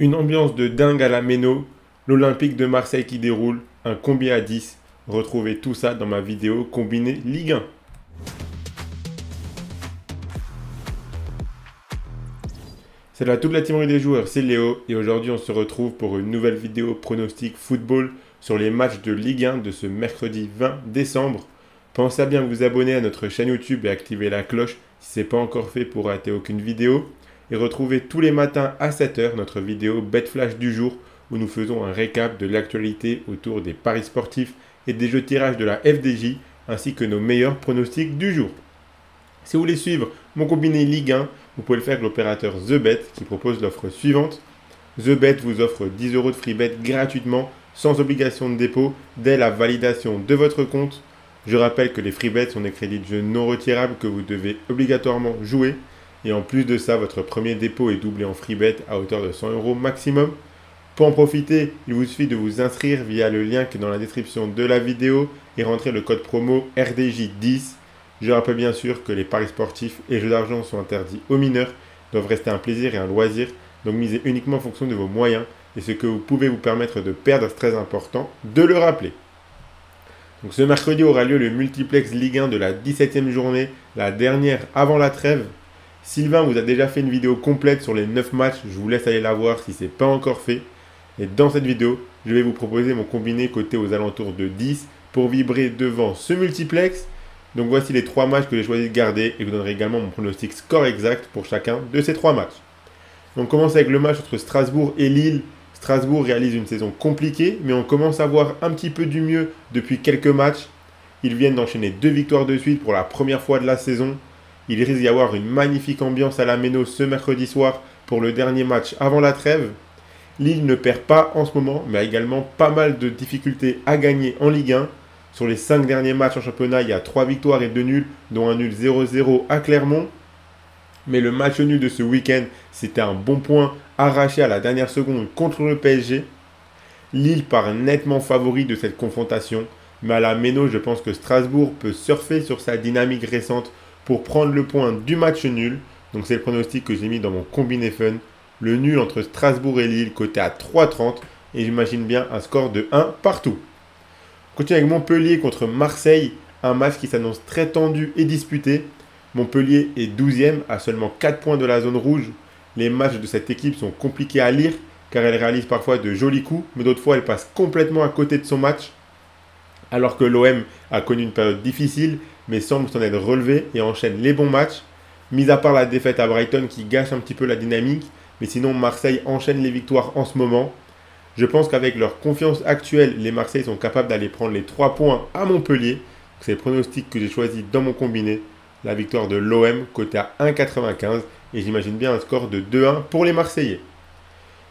Une ambiance de dingue à la Méno, l'Olympique de Marseille qui déroule, un combi à 10. Retrouvez tout ça dans ma vidéo combinée Ligue 1. Salut à toute la team des joueurs, c'est Léo et aujourd'hui on se retrouve pour une nouvelle vidéo pronostic football sur les matchs de Ligue 1 de ce mercredi 20 décembre. Pensez à bien vous abonner à notre chaîne YouTube et activer la cloche si ce n'est pas encore fait pour rater aucune vidéo. Et retrouvez tous les matins à 7 h notre vidéo Bet Flash du jour où nous faisons un récap de l'actualité autour des paris sportifs et des jeux de tirage de la FDJ ainsi que nos meilleurs pronostics du jour. Si vous voulez suivre mon combiné Ligue 1, vous pouvez le faire avec l'opérateur TheBet qui propose l'offre suivante. TheBet vous offre 10 € de free bet gratuitement sans obligation de dépôt dès la validation de votre compte. Je rappelle que les free bets sont des crédits de jeu non retirables que vous devez obligatoirement jouer. Et en plus de ça, votre premier dépôt est doublé en free bet à hauteur de 100 € maximum. Pour en profiter, il vous suffit de vous inscrire via le lien qui est dans la description de la vidéo et rentrer le code promo RDJ10. Je rappelle bien sûr que les paris sportifs et jeux d'argent sont interdits aux mineurs, doivent rester un plaisir et un loisir, donc misez uniquement en fonction de vos moyens et ce que vous pouvez vous permettre de perdre, c'est très important de le rappeler. Donc ce mercredi aura lieu le multiplex Ligue 1 de la 17e journée, la dernière avant la trêve. Sylvain vous a déjà fait une vidéo complète sur les 9 matchs, je vous laisse aller la voir si ce n'est pas encore fait. Et dans cette vidéo, je vais vous proposer mon combiné coté aux alentours de 10 pour vibrer devant ce multiplex. Donc voici les 3 matchs que j'ai choisi de garder et je vous donnerai également mon pronostic score exact pour chacun de ces 3 matchs. Donc on commence avec le match entre Strasbourg et Lille. Strasbourg réalise une saison compliquée, mais on commence à voir un petit peu du mieux depuis quelques matchs. Ils viennent d'enchaîner 2 victoires de suite pour la première fois de la saison. Il risque d'y avoir une magnifique ambiance à la Méno ce mercredi soir pour le dernier match avant la trêve. Lille ne perd pas en ce moment, mais a également pas mal de difficultés à gagner en Ligue 1. Sur les 5 derniers matchs en championnat, il y a 3 victoires et 2 nuls, dont un nul 0-0 à Clermont. Mais le match nul de ce week-end, c'était un bon point arraché à la dernière seconde contre le PSG. Lille part nettement favori de cette confrontation, mais à la Méno, je pense que Strasbourg peut surfer sur sa dynamique récente pour prendre le point du match nul. Donc c'est le pronostic que j'ai mis dans mon combiné fun. Le nul entre Strasbourg et Lille coté à 3,30 et j'imagine bien un score de 1 partout. On continue avec Montpellier contre Marseille, un match qui s'annonce très tendu et disputé. Montpellier est 12e à seulement 4 points de la zone rouge. Les matchs de cette équipe sont compliqués à lire car elle réalise parfois de jolis coups, mais d'autres fois elle passe complètement à côté de son match. Alors que l'OM a connu une période difficile, mais semble s'en être relevé et enchaîne les bons matchs. Mis à part la défaite à Brighton qui gâche un petit peu la dynamique, mais sinon Marseille enchaîne les victoires en ce moment. Je pense qu'avec leur confiance actuelle, les Marseillais sont capables d'aller prendre les 3 points à Montpellier. C'est le pronostic que j'ai choisi dans mon combiné. La victoire de l'OM côté à 1,95 et j'imagine bien un score de 2-1 pour les Marseillais.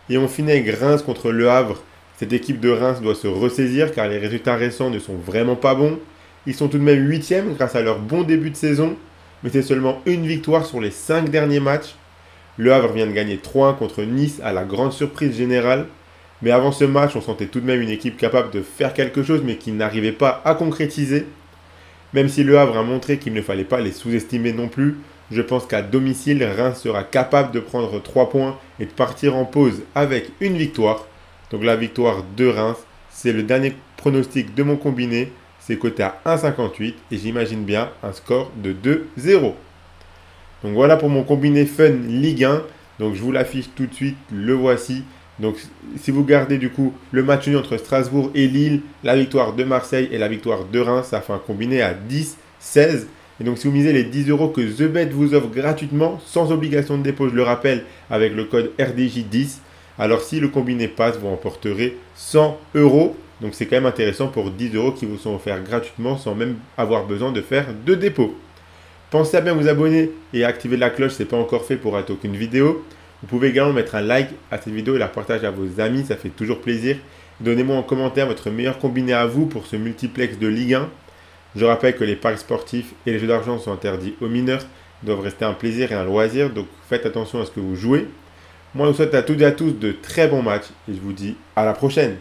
Et on finit avec Reims contre Le Havre. Cette équipe de Reims doit se ressaisir car les résultats récents ne sont vraiment pas bons. Ils sont tout de même 8e grâce à leur bon début de saison, mais c'est seulement une victoire sur les 5 derniers matchs. Le Havre vient de gagner 3-1 contre Nice à la grande surprise générale. Mais avant ce match, on sentait tout de même une équipe capable de faire quelque chose mais qui n'arrivait pas à concrétiser. Même si Le Havre a montré qu'il ne fallait pas les sous-estimer non plus, je pense qu'à domicile, Reims sera capable de prendre 3 points et de partir en pause avec une victoire. Donc la victoire de Reims, c'est le dernier pronostic de mon combiné. C'est coté à 1,58 et j'imagine bien un score de 2-0. Donc voilà pour mon combiné fun Ligue 1. Donc je vous l'affiche tout de suite, le voici. Donc si vous gardez du coup le match nul entre Strasbourg et Lille, la victoire de Marseille et la victoire de Reims, ça fait un combiné à 10-16. Et donc si vous misez les 10 € que TheBet vous offre gratuitement, sans obligation de dépôt, je le rappelle, avec le code RDJ10, alors si le combiné passe, vous remporterez 100 €. Donc c'est quand même intéressant pour 10 € qui vous sont offerts gratuitement sans même avoir besoin de faire de dépôt. Pensez à bien vous abonner et à activer la cloche si ce n'est pas encore fait pour rater aucune vidéo. Vous pouvez également mettre un like à cette vidéo et la partager à vos amis, ça fait toujours plaisir. Donnez-moi en commentaire votre meilleur combiné à vous pour ce multiplex de Ligue 1. Je rappelle que les paris sportifs et les jeux d'argent sont interdits aux mineurs, doivent rester un plaisir et un loisir, donc faites attention à ce que vous jouez. Moi, je vous souhaite à toutes et à tous de très bons matchs et je vous dis à la prochaine.